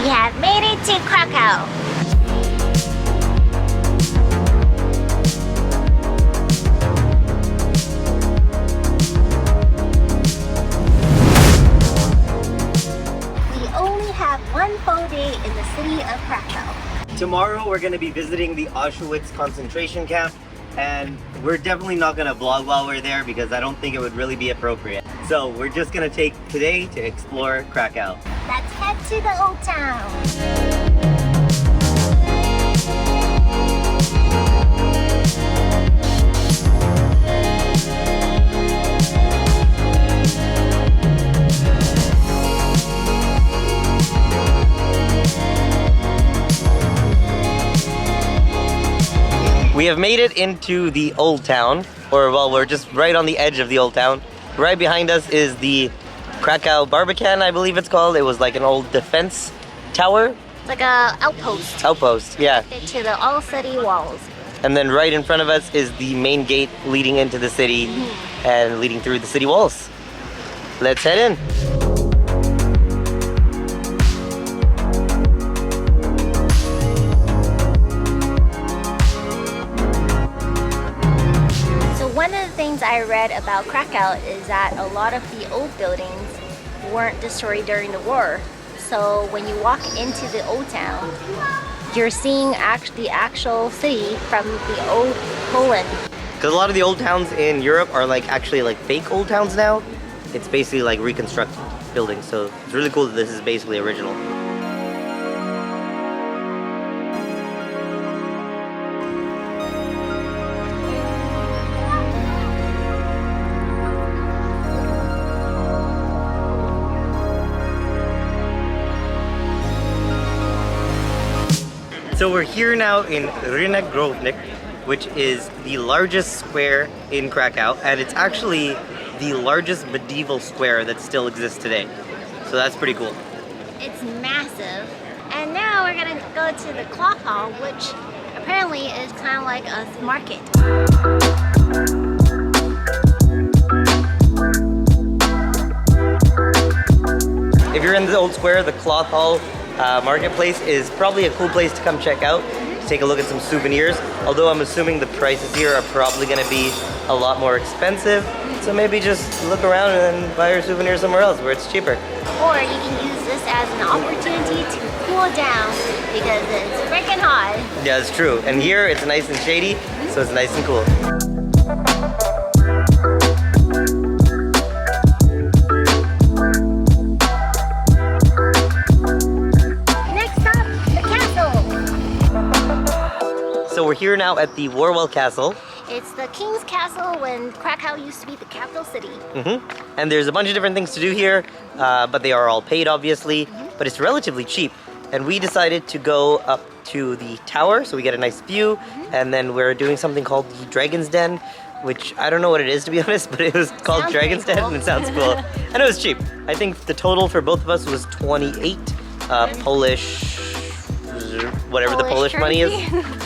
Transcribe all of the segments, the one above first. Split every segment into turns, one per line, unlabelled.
We have made it to Krakow. We only have one full day in the city of Krakow.
Tomorrow we're going to be visiting the Auschwitz concentration camp, and we're definitely not going to vlog while we're there because I don't think it would really be appropriate. So we're just going to take today to explore Krakow.
Let's head to the old town.
We have made it into the old town, or well, we're just right on the edge of the old town. Right behind us is the Krakow Barbican, I believe it's called. It was like an old defense tower.
It's like a outpost.
Outpost, yeah.
To the all city walls.
And then right in front of us is the main gate leading into the city and leading through the city walls. Let's head in.
One of the things I read about Krakow is that a lot of the old buildings weren't destroyed during the war. So when you walk into the old town, you're seeing the actual city from the old Poland.
Because a lot of the old towns in Europe are actually fake old towns now. It's basically like reconstructed buildings. So it's really cool that this is basically original. So we're here now in Rynek Główny, which is the largest square in Krakow, and it's actually the largest medieval square that still exists today. So that's pretty cool.
It's massive. And now we're gonna go to the cloth hall, which apparently is kind of like a market.
If you're in the old square, the cloth hall marketplace is probably a cool place to come check out, to take a look at some souvenirs, although I'm assuming the prices here are probably going to be a lot more expensive, so maybe just look around and buy your souvenir somewhere else where it's cheaper.
Or you can use this as an opportunity to cool down because it's freaking hot.
Yeah, it's true, and here it's nice and shady, so it's nice and cool. So we're here now at the Warwell Castle.
It's the King's Castle when Krakow used to be the capital city.
And there's a bunch of different things to do here, but they are all paid obviously, but it's relatively cheap. And we decided to go up to the tower so we get a nice view, and then we're doing something called the Dragon's Den, which I don't know what it is to be honest, but it was called
Sounds
Dragon's Den
cool.
and it sounds cool. And it was cheap. I think the total for both of us was 28 Polish, whatever the Polish money is,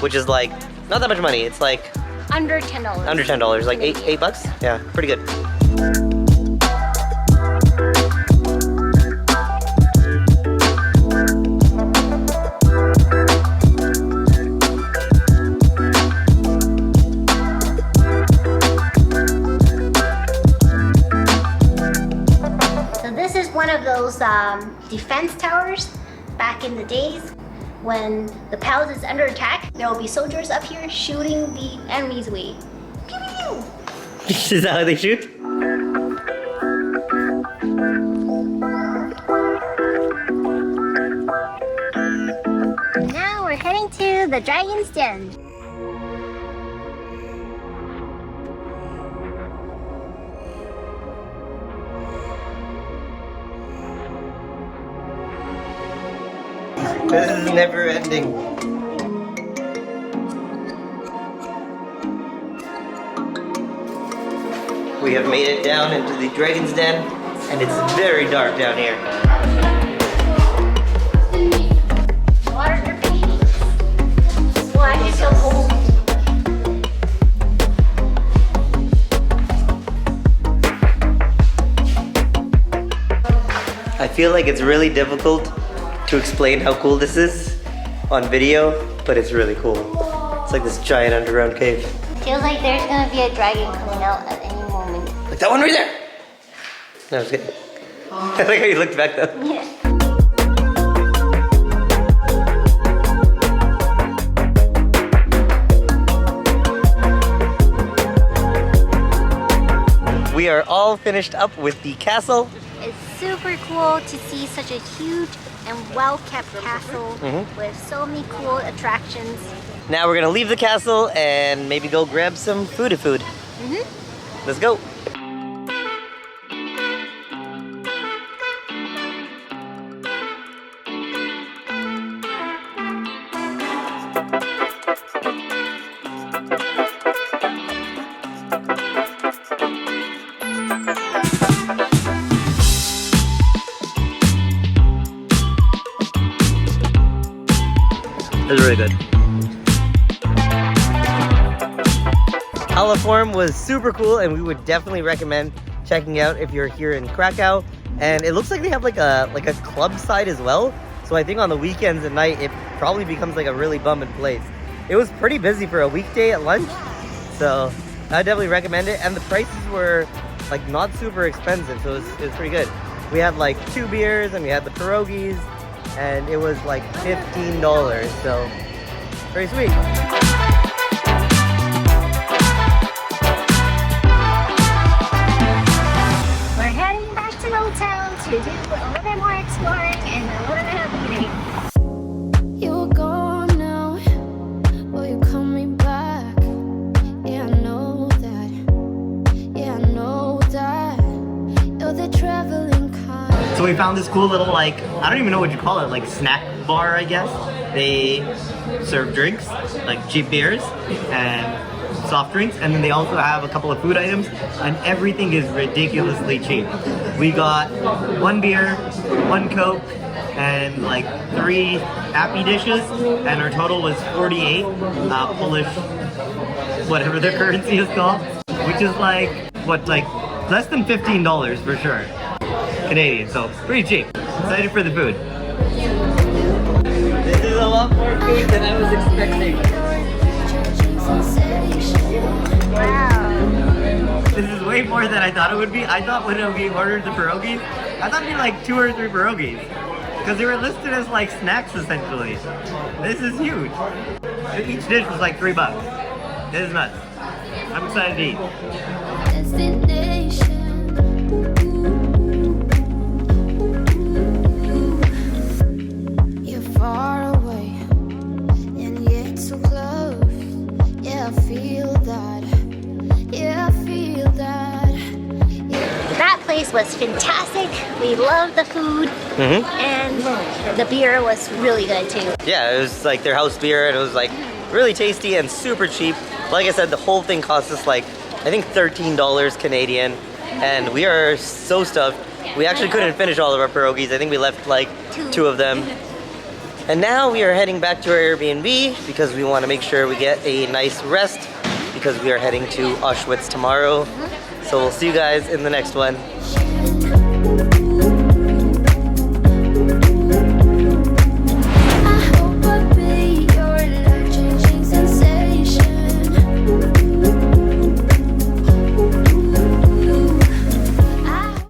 which is not that much money. It's
under $10.
under $10, like eight bucks. Yeah, pretty good.
So this is one of those defense towers back in the days. When the palace is under attack, there will be soldiers up here shooting the enemies away. Pew, pew, pew.
Is that how they shoot?
Now we're heading to the Dragon's Den.
This is never ending. We have made it down into the Dragon's Den, and it's very dark down here.
Water dripping. Why is it so cold?
I feel like it's really difficult to explain how cool this is on video, but it's really cool. It's like this giant underground cave.
Feels like there's gonna be a dragon coming out at any moment.
Like that one right there. No, I was kidding. I like how you looked back though.
Yeah.
We are all finished up with the castle.
It's super cool to see such a huge and well-kept castle with so many cool attractions.
Now we're gonna leave the castle and maybe go grab some food. Let's go. It was really good. Halaform was super cool and we would definitely recommend checking out if you're here in Krakow. And it looks like they have like a club side as well. So I think on the weekends at night it probably becomes like a really bumping place. It was pretty busy for a weekday at lunch, so I definitely recommend it. And the prices were like not super expensive, so it was pretty good. We had like 2 beers and we had the pierogies, and it was like $15, so pretty sweet.
We're heading back to Old Town to do a little bit more exploring and a little bit of eating.
You're gone now, will you call me back? Yeah, I know that. Yeah, I know that. You're the traveling kind.
So we found this cool little, like, I don't even know what you call it, like snack bar, I guess. They serve drinks, like cheap beers and soft drinks, and then they also have a couple of food items, and everything is ridiculously cheap. We got 1 beer, 1 Coke, and like 3 appy dishes, and our total was 48 Polish, whatever their currency is called, which is like, what, like less than $15 for sure. Canadian, so pretty cheap. Excited for the food. This is a lot more food than I was expecting.
Wow.
This is way more than I thought it would be. I thought when we ordered the pierogies, I thought it'd be like 2 or 3 pierogies. Because they were listed as like snacks essentially. This is huge. Each dish was like $3. This is nuts. I'm excited to eat.
Destination. You're far away, and yet so close. Yeah, I feel that. Yeah, I feel that.
That place was fantastic. We loved the food, and the beer was really good too.
Yeah, it was like their house beer, and it was like really tasty and super cheap. Like I said, the whole thing cost us like, I think $13 Canadian, and we are so stuffed. We actually couldn't finish all of our pierogies. I think we left like 2 of them. And now we are heading back to our Airbnb because we want to make sure we get a nice rest because we are heading to Auschwitz tomorrow. So we'll see you guys in the next one.